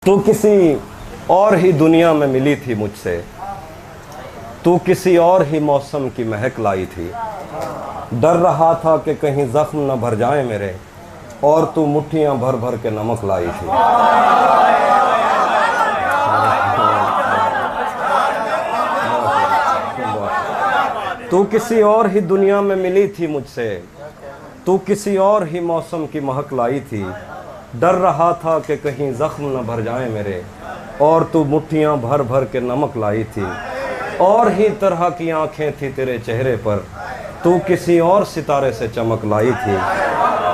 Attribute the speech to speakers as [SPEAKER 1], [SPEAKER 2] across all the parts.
[SPEAKER 1] तू किसी और ही दुनिया में मिली थी मुझसे, तू किसी और ही मौसम की महक लाई थी। डर रहा था कि कहीं जख्म न भर जाए मेरे, और तू मुट्ठियां भर भर के नमक लाई थी। तू किसी और ही दुनिया में मिली थी मुझसे, तू किसी और ही मौसम की महक लाई थी। डर रहा था कि कहीं जख्म न भर जाए मेरे, और तू मुट्ठियां भर भर के नमक लाई थी। और ही तरह की आंखें थी तेरे चेहरे पर, तू किसी और सितारे से चमक लाई थी।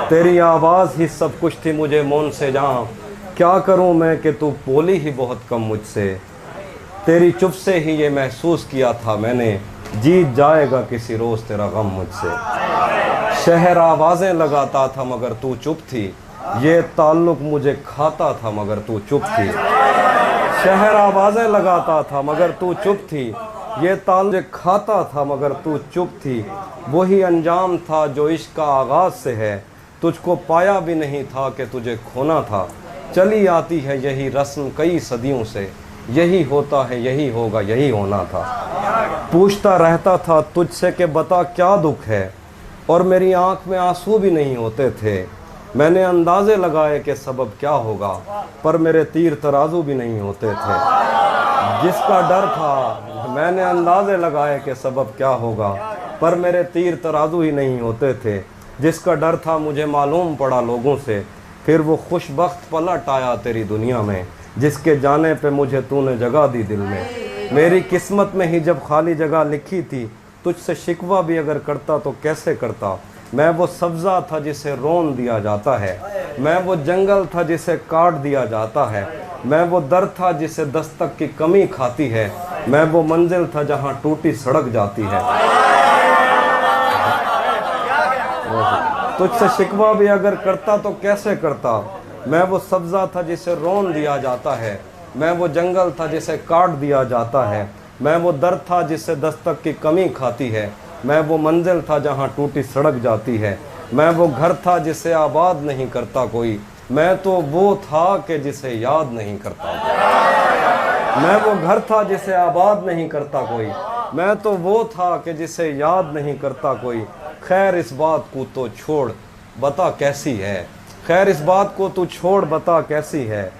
[SPEAKER 1] तेरी आवाज़ ही सब कुछ थी मुझे मौन से जहाँ, क्या करूँ मैं कि तू बोली ही बहुत कम मुझसे। तेरी चुप से ही ये महसूस किया था मैंने, जीत जाएगा किसी रोज़ तेरा गम मुझसे। शहर आवाज़ें लगाता था मगर तू चुप थी, ये ताल्लुक़ मुझे खाता था मगर तू चुप थी। शहर आवाज़ें लगाता था मगर तू चुप थी, ये ताल्लुक़ खाता था मगर तू चुप थी। वही अंजाम था जो इश्क का आगाज़ से है, तुझको पाया भी नहीं था कि तुझे खोना था। चली आती है यही रस्म कई सदियों से, यही होता है यही होगा यही होना था। पूछता रहता था तुझसे कि बता क्या दुख है, और मेरी आंख में आंसू भी नहीं होते थे। मैंने अंदाज़े लगाए कि सबब क्या होगा, पर मेरे तीर तराजू भी नहीं होते थे। जिसका डर था मैंने अंदाज़े लगाए कि सबब क्या होगा, पर मेरे तीर तराजू ही नहीं होते थे। जिसका डर था मुझे मालूम पड़ा लोगों से, फिर वो खुशबख्त पलट आया तेरी दुनिया में, जिसके जाने पे मुझे तूने जगह दी दिल में। मेरी किस्मत में ही जब खाली जगह लिखी थी, तुझसे शिकवा भी अगर करता तो कैसे करता। मैं वो सब्ज़ा था जिसे रोन दिया जाता है, मैं वो जंगल था जिसे काट दिया जाता है, मैं वो दर था जिसे दस्तक की कमी खाती है, मैं वो मंजिल था जहाँ टूटी सड़क जाती है। तुझसे शिकवा भी अगर करता तो कैसे करता। मैं वो सब्ज़ा था जिसे रोन दिया जाता है, मैं वो जंगल था जिसे काट दिया जाता है, मैं वो दर था जिसे दस्तक की कमी खाती है, मैं वो मंजिल था जहाँ टूटी सड़क जाती है, मैं वो घर था जिसे आबाद नहीं करता कोई, मैं तो वो था कि जिसे याद नहीं करता। मैं वो घर था जिसे आबाद नहीं करता कोई, मैं तो वो था कि जिसे याद नहीं करता कोई। खैर इस बात को तो छोड़ बता कैसी है, खैर इस बात को तू छोड़ बता कैसी है।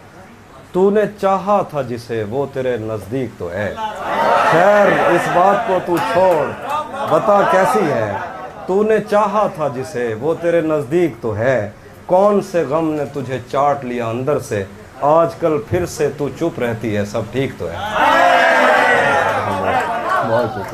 [SPEAKER 1] तूने चाहा था जिसे वो तेरे नज़दीक तो है, खैर इस बात को तू छोड़ बता कैसी है। तूने चाहा था जिसे वो तेरे नज़दीक तो है, कौन से गम ने तुझे चाट लिया अंदर से, आजकल फिर से तू चुप रहती है सब ठीक तो है। बहुत शुक्रिया।